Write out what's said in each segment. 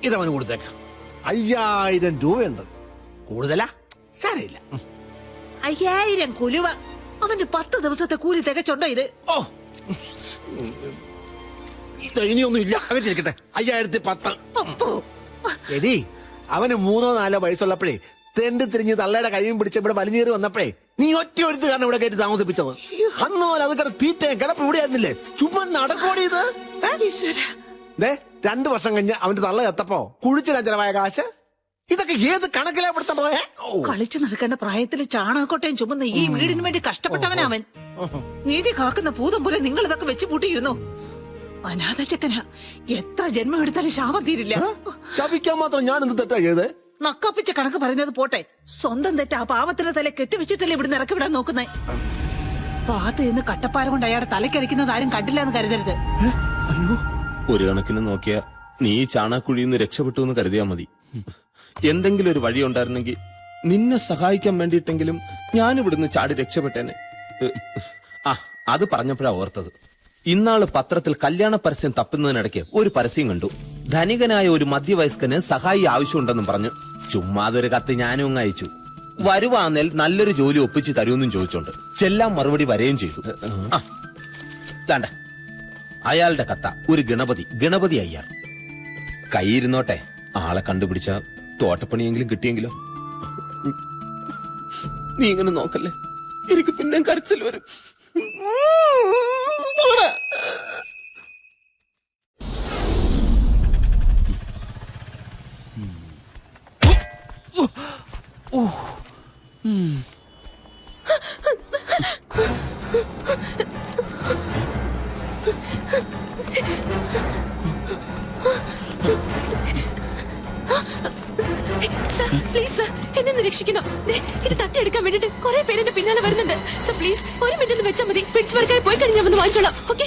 ഇതവന് കൊടുത്തേക്കാം. 5000 രൂപയുണ്ട്. കൂടുതലാ സാരയില്ല. 5000 കുലുവ. അവന്റെ 10 ദിവസത്തെ കൂലി തികച്ചുണ്ടോ ഇത്? ഓ ഇനിയൊന്നും ഇല്ല. അകച്ചിരിക്കട്ടെ. 5010. എടി അവന് 3-4 വയസ്സുള്ളപ്പോഴേ തെണ്ടി തിരിഞ്ഞ് തള്ളയുടെ കൈയും പിടിച്ച് ഇവിടെ വലിഞ്ഞേറി വന്നപ്പോഴേ നീ ഒറ്റ ഒരുത്ത് കാരണം ഇവിടെ കയറ്റി താമസിപ്പിച്ചത്. അന്ന് പോലെ അത് കിട തീറ്റ കിടപ്പ് ഇവിടെ ആയിരുന്നില്ലേ? ചുമ്മാ നടക്കോടി ഇത്. 2 വർഷം കഴിഞ്ഞ് അവന്റെ തള്ള എത്തപ്പോ കുഴിച്ചിടാൻ ചെലവായ കാശ് ഇതൊക്കെ ഏത് കണക്കിലാ പെടുത്തണോ? കളിച്ചു നടക്കേണ്ട പ്രായത്തില് ചാണകക്കൊട്ടയും ചുമന്ന ഈ വീടിന് വേണ്ടി കഷ്ടപ്പെട്ടവനവൻ. നീതി കാക്കുന്ന ഭൂതം പോലെ നിങ്ങൾ ഇതൊക്കെ വെച്ച് പൂട്ടിയിരുന്നു. അനാഥ ചെക്കനാ. എത്ര ജന്മം എടുത്താലും ശാപം തീരില്ല. ശപിക്കാൻ മാത്രം ഞാൻ എന്ത് തെറ്റാ ചെയ്തേ? നക്കാപ്പിച്ച കണക്ക് പറയുന്നത് പോട്ടെ, സ്വന്തം തെറ്റ ആ പാവത്തിന്റെ തല കെട്ടിവെച്ചിട്ടല്ലേ ഇവിടുന്ന് ഇറക്കി വിടാൻ നോക്കുന്നേ. പാത്ത് നിന്ന് കട്ടപ്പാര കൊണ്ട് അയാളുടെ തലക്കടിക്കുന്നത് ആരും കണ്ടില്ല എന്ന് കരുതരുത്. ഒരു കണക്കിന് നോക്കിയാ നീ ചാണാക്കുഴിയിൽ നിന്ന് രക്ഷപ്പെട്ടു എന്ന് കരുതിയാ മതി. എന്തെങ്കിലും ഒരു വഴി ഉണ്ടായിരുന്നെങ്കിൽ നിന്നെ സഹായിക്കാൻ വേണ്ടിയിട്ടെങ്കിലും ഞാൻ ഇവിടുന്ന് ചാടി രക്ഷപ്പെട്ടേനെ. അത് പറഞ്ഞപ്പോഴാ ഓർത്തത്. ഇന്നാള് പത്രത്തിൽ കല്യാണ പരസ്യം തപ്പുന്നതിനിടയ്ക്ക് ഒരു പരസ്യം കണ്ടു. ധനികനായ ഒരു മധ്യവയസ്കന് സഹായി ആവശ്യമുണ്ടെന്നും പറഞ്ഞു. ചുമ്മാതൊരു കത്ത് ഞാനും അങ്ങ് അയച്ചു. വരുവാന്നേൽ നല്ലൊരു ജോലി ഒപ്പിച്ച് തരുമെന്നും ചോദിച്ചോണ്ട് ചെല്ലാൻ മറുപടി വരെയും ചെയ്തു. താണ്ട അയാളുടെ കത്ത ഒരു ഗണപതി അയ്യാർ. കൈയിരുന്നോട്ടെ, ആളെ കണ്ടുപിടിച്ച തോട്ടപ്പണിയെങ്കിലും കിട്ടിയെങ്കിലോ. നീ ഇങ്ങനെ നോക്കല്ലേ, എനിക്ക് പിന്നെ കരച്ചിൽ വരും. പ്ലീസ് എന്നെ രക്ഷിക്കണം. ഇത് തട്ടിയെടുക്കാൻ വേണ്ടിട്ട് കുറെ പേര് എന്റെ പിന്നാലെ വരുന്നുണ്ട്. സോ പ്ലീസ് ഒരു മിനിറ്റ് വെച്ചാൽ മതി. പിടിച്ചു പറക്കായി പോയി കഴിഞ്ഞാൽ വന്ന് വാങ്ങിച്ചോളാം. ഓക്കെ?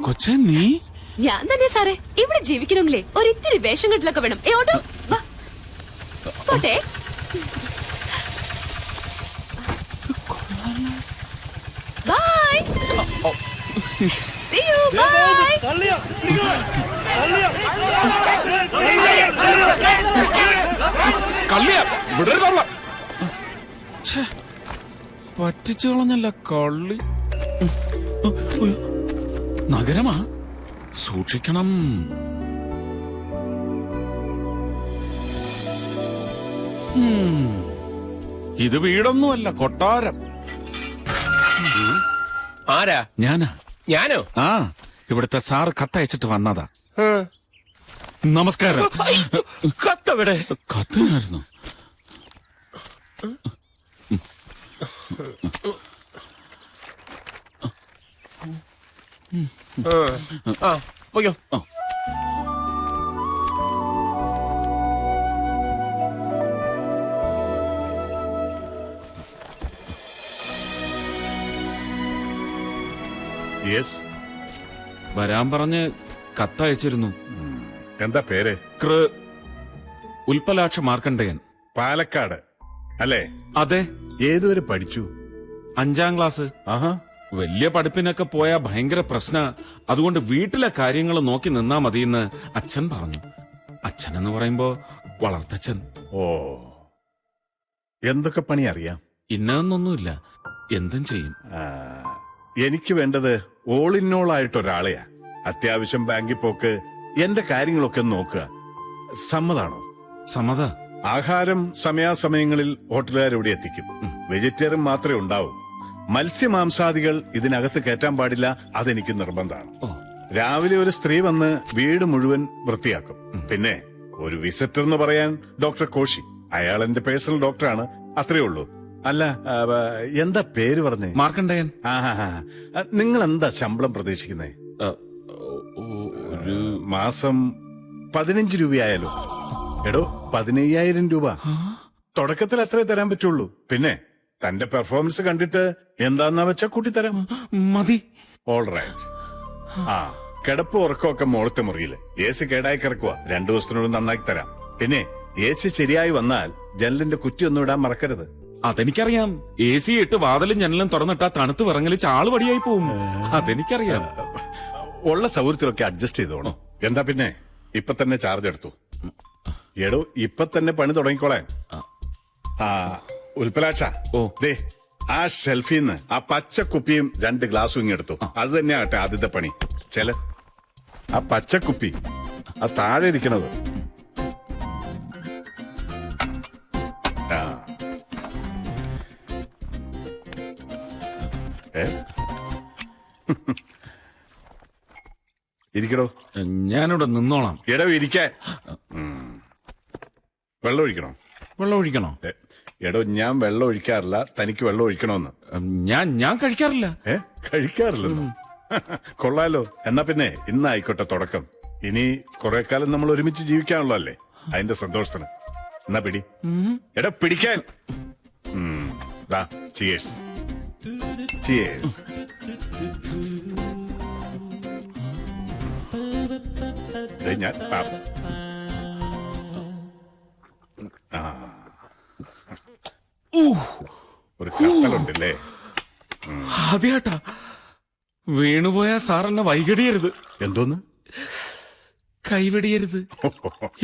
കൊച്ചേ, നീ? ഞാൻ തന്നെ സാറേ. ഇവിടെ ജീവിക്കണമെങ്കിലേ ഒരിത്തിരി വേഷം കെട്ടിലൊക്കെ വേണം. ഓട്ടോ പോട്ടെ. ബൈ. See you. Bye. പറ്റിച്ചു കളഞ്ഞല്ല കള്ളി. നഗരമാ, സൂക്ഷിക്കണം. ഇത് വീടൊന്നുമല്ല, കൊട്ടാരം. ആരാ? ഞാനോ? ആ, ഇവിടുത്തെ സാറ് കത്തയച്ചിട്ട് വന്നതാ. നമസ്കാരം. കത്തവിടെ? കത്തിനായിരുന്നു. പോയോ? വരാൻ പറഞ്ഞ് കത്തയച്ചിരുന്നു. എന്താ പേര്? ഉൽപ്പലാക്ഷ മാർക്കണ്ഡയൻ. പാലക്കാട് അല്ലേ? അതെ. ഏതുവരെ പഠിച്ചു? 5ാം ക്ലാസ്. ആഹാ. വലിയ പഠിപ്പിനൊക്കെ പോയാ ഭയങ്കര പ്രശ്ന. അതുകൊണ്ട് വീട്ടിലെ കാര്യങ്ങൾ നോക്കി നിന്നാ മതിയെന്ന് അച്ഛൻ പറഞ്ഞു. അച്ഛൻ എന്ന് പറയുമ്പോ വളർത്തച്ഛൻ. ഓ, എന്തൊക്കെ പണി അറിയാം? ഇന്നതൊന്നൊന്നുമില്ല, എന്തും ചെയ്യും. എനിക്ക് വേണ്ടത് ഓൾ ഇൻ ഓൾ ആയിട്ടൊരാളെയാ. അത്യാവശ്യം ബാങ്കിൽ പോക്ക്, എന്റെ കാര്യങ്ങളൊക്കെ നോക്കുക. സമ്മതാണോ? സമ്മത. ആഹാരം സമയാസമയങ്ങളിൽ ഹോട്ടലുകാരിവിടെ എത്തിക്കും. വെജിറ്റേറിയൻ മാത്രമേ ഉണ്ടാവൂ. മത്സ്യമാംസാദികൾ ഇതിനകത്ത് കയറ്റാൻ പാടില്ല. അതെനിക്ക് നിർബന്ധമാണ്. രാവിലെ ഒരു സ്ത്രീ വന്ന് വീട് മുഴുവൻ വൃത്തിയാക്കും. പിന്നെ ഒരു വിസിറ്റർ എന്ന് പറയാൻ ഡോക്ടർ കോശി, അയാൾ എന്റെ പേഴ്സണൽ ഡോക്ടറാണ്. അത്രേ ഉള്ളൂ. അല്ല, എന്താ പേര് പറഞ്ഞേ? മാർക്കണ്ഡയൻ. നിങ്ങൾ എന്താ ശമ്പളം പ്രതീക്ഷിക്കുന്നേ? ഒരു മാസം 15 രൂപയായാലോ? എടോ, 15,000 രൂപ തുടക്കത്തിൽ അത്രേ തരാൻ പറ്റുള്ളൂ. പിന്നെ തന്റെ പെർഫോമൻസ് കണ്ടിട്ട് എന്താന്നാ വെച്ചാ കൂട്ടിത്തരാം. മതി. All right. ആ, കിടപ്പ് ഉറക്കമൊക്കെ മോളത്തെ മുറിയില്. എ സി കേടായി കിടക്കുക. 2 ദിവസത്തിനോട് നന്നാക്കി തരാം. പിന്നെ എ സി ശരിയായി വന്നാൽ ജനലിന്റെ കുറ്റി ഒന്നും ഇടാൻ മറക്കരുത്. അതെനിക്കറിയാം. എ സി ഇട്ട് വാതിലും ജനലും തുറന്നിട്ടാ തണുത്ത് വിറങ്ങല് ചാള് പടിയായി പോവും. അതെനിക്കറിയാം. ഉള്ള സൗകര്യത്തിലൊക്കെ അഡ്ജസ്റ്റ് ചെയ്തോണം. എന്താ പിന്നെ ഇപ്പൊ തന്നെ ചാർജ് എടുത്തു. എടോ ഇപ്പൊ തന്നെ പണി തുടങ്ങിക്കോളാൻ. ആ ഉൽപ്പലാക്ഷ, ദേ ആ ഷെൽഫിന്ന് ആ പച്ച കുപ്പിയും 2 ഗ്ലാസും ഇങ്ങെടുത്തു. അത് തന്നെയാട്ടെ ആദ്യത്തെ പണി. ചെല ആ പച്ചക്കുപ്പി ആ താഴെ ഇരിക്കണത്. ആ ഇരിക്കടോ. ഞാനിവിടെ നിന്നോളാം. എടോ ഇരിക്കാൻ. വെള്ളം ഒഴിക്കണോ? വെള്ളം ഒഴിക്കണോ? എടോ ഞാൻ വെള്ളം ഒഴിക്കാറില്ല, തനിക്ക് വെള്ളം ഒഴിക്കണോന്ന്. ഞാൻ കഴിക്കാറില്ല. കഴിക്കാറില്ലെന്നോ? കൊള്ളാലോ. എന്നാ പിന്നെ ഇന്നായിക്കോട്ടെ തുടക്കം. ഇനി കുറെ കാലം നമ്മൾ ഒരുമിച്ച് ജീവിക്കാനുള്ളതല്ലേ, അതിന്റെ സന്തോഷത്തിന്. എന്നാ പിടി. എടാ പിടിക്കാൻ. ചിയേഴ്സ്. ചിയേഴ്സ്. ഞാൻ ഒരു കപ്പലുണ്ടല്ലേ. അതെയാട്ടാ, വീണുപോയ സാറെന്നെ വൈകടിയരുത്. എന്തോന്ന്? കൈവെടിയരുത്.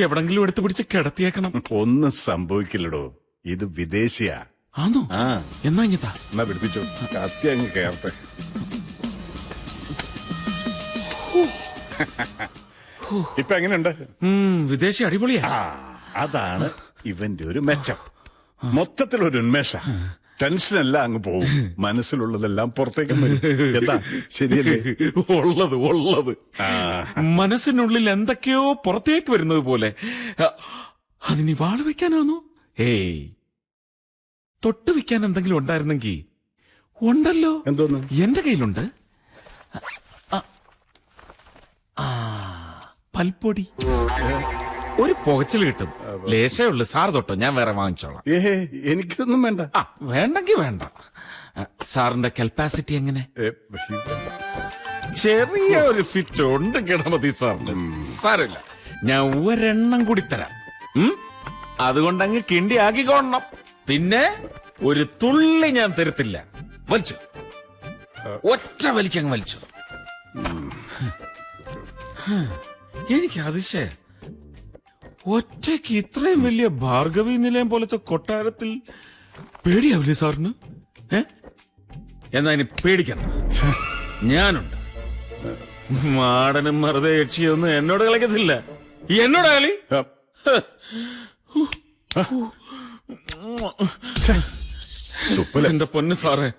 എവിടെങ്കിലും എടുത്തു പിടിച്ച് കിടത്തിയേക്കണം. ഒന്നും സംഭവിക്കില്ലടോ, ഇത് വിദേശിയാ. ആണോ? എന്നാ ഇങ്ങത്താ. എന്നാ പിടിപ്പിച്ചോ, കത്തി അങ്ങ് കയറട്ടെ. ഇപ്പൊ എങ്ങനെയുണ്ട്? വിദേശി അടിപൊളിയാ. അതാണ് ഇവന്റെ ഒരു മെച്ചം. മൊത്തത്തിലൊരു ഉന്മേഷ. ടെൻഷനെല്ലാം അങ്ങ് പോവും, മനസ്സിലുള്ളതെല്ലാം പുറത്തേക്ക് വരും. എന്താ ശരിയല്ലേ? ഉള്ളത് മനസ്സിനുള്ളിൽ എന്തൊക്കെയോ പുറത്തേക്ക് വരുന്നത് പോലെ. അതിനി വാള് വെക്കാനാണോ? ഏയ്, തൊട്ട് വെക്കാൻ എന്തെങ്കിലും ഉണ്ടായിരുന്നെങ്കിൽ. ഉണ്ടല്ലോ. എന്തോന്ന്? എന്റെ കയ്യിലുണ്ട്. പൽപ്പൊടി. ഒരു പുകച്ചിൽ കിട്ടും. ലേശേ ഉള്ളു. സാർ തൊട്ടോ, ഞാൻ വേറെ വാങ്ങിച്ചോളാം. എനിക്കൊന്നും വേണ്ട. വേണ്ടെങ്കി വേണ്ട. സാറിന്റെ കപ്പാസിറ്റി എങ്ങനെ? ചെറിയ ഒരു ഫിറ്റ് ഉണ്ട് ഗണപതി സാറിന്. സാരമില്ല, ഞാൻ ഒരെണ്ണം കൂടി തരാം. അതുകൊണ്ടങ്ങ് കിണ്ടി ആക്കിക്കോണം. പിന്നെ ഒരു തുള്ളി ഞാൻ തരത്തില്ല. വലിച്ചു, ഒറ്റ വലിക്കങ്ങ് വലിച്ചു. എനിക്ക് അതിശയ, ഒറ്റയ്ക്ക് ഇത്രയും വലിയ ഭാർഗവി നിലയം പോലത്തെ കൊട്ടാരത്തിൽ പേടിയാവില്ലേ സാറിന്? എന്നാ ഇനി പേടിക്കണ്ട, ഞാനുണ്ട്. മാടനും മറുതെ യക്ഷിയൊന്നും എന്നോട് കളിക്കത്തില്ല. എന്നോട് കളി. എന്റെ പൊന്ന് സാറേ,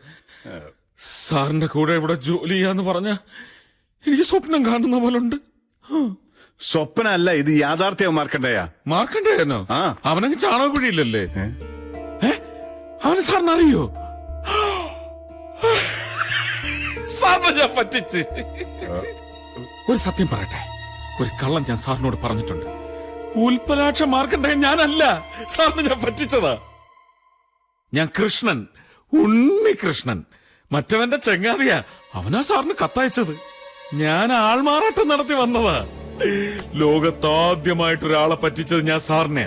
സാറിന്റെ കൂടെ ഇവിടെ ജോലി ചെയ്യാന്ന് പറഞ്ഞ എനിക്ക് സ്വപ്നം കാണുന്ന പോലുണ്ട്. സ്വപ്നല്ല, ഇത് യാഥാർത്ഥ്യം. മാർക്കണ്ടേയനോ? അവനങ്ങ് ചാണകക്കുഴിയില്ലല്ലേ? അവന് സാറിനറിയോ? സാറിനെ ഞാൻ പറ്റിച്ച്. ഒരു സത്യം പറയട്ടെ, ഒരു കള്ളം ഞാൻ സാറിനോട് പറഞ്ഞിട്ടുണ്ട്. ഉൽപ്പലാക്ഷ മാർക്കണ്ടേയൻ ഞാനല്ല, സാറിന് ഞാൻ പറ്റിച്ചതാ. ഞാൻ കൃഷ്ണൻ, ഉണ്ണികൃഷ്ണൻ, മറ്റവന്റെ ചെങ്ങാതിയാ. അവനാ സാറിന് കത്തയച്ചത്. ഞാൻ ആൾമാറാട്ടം നടത്തി വന്നതാ. ലോകത്താദ്യമായിട്ടൊരാളെ പറ്റിച്ചത് ഞാൻ സാറിനെ.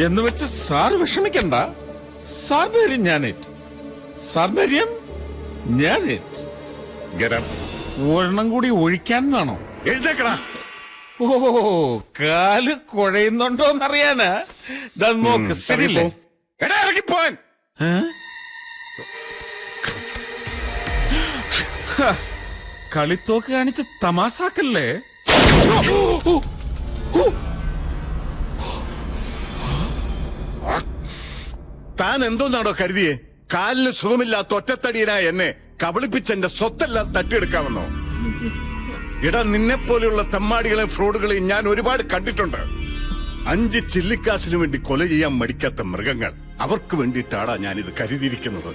എന്ന് വെച്ച് സാറ് വിഷമിക്കണ്ട. സാറിന്റെ കാര്യം ഞാനേറ്റ്. സാറിന്റെ കാര്യം ഞാനേറ്റ്. ഒരെണ്ണം കൂടി ഒഴിക്കാനാണോ? എഴുതേക്കടാ. ഓ, കാല് കുഴയുന്നുണ്ടോന്നറിയാനാ. നോക്ക്, ശരിയല്ലേ? എടാ ഇറങ്ങിപ്പോൻ. കളിത്തോക്ക് കാണിച്ച് തമാസാക്കല്ലേ? താൻ എന്തോന്നാണോ കരുതിയേ? കാലിന് സുഖമില്ലാത്ത ഒറ്റത്തടിയനായ എന്നെ കബളിപ്പിച്ചെന്റെ സ്വത്തെല്ലാം തട്ടിയെടുക്കാമെന്നോ? ഇടാ, നിന്നെ പോലെയുള്ള തെമ്മാടികളെയും ഫ്രോഡുകളെയും ഞാൻ ഒരുപാട് കണ്ടിട്ടുണ്ട്. 5 ചില്ലിക്കാശിനു വേണ്ടി കൊല ചെയ്യാൻ മടിക്കാത്ത മൃഗങ്ങൾ. അവർക്ക് വേണ്ടിയിട്ടാടാ ഞാൻ ഇത് കരുതിയിരിക്കുന്നത്.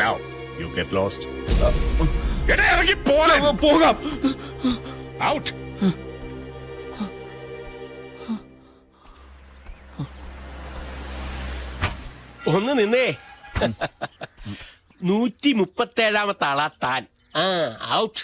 Now you get lost. ഇറങ്ങി പോകാം. ഔട്ട്. ഒന്ന് നിന്നേ. 137-ാമത്തെ ആളാ താൻ. ഔട്ട്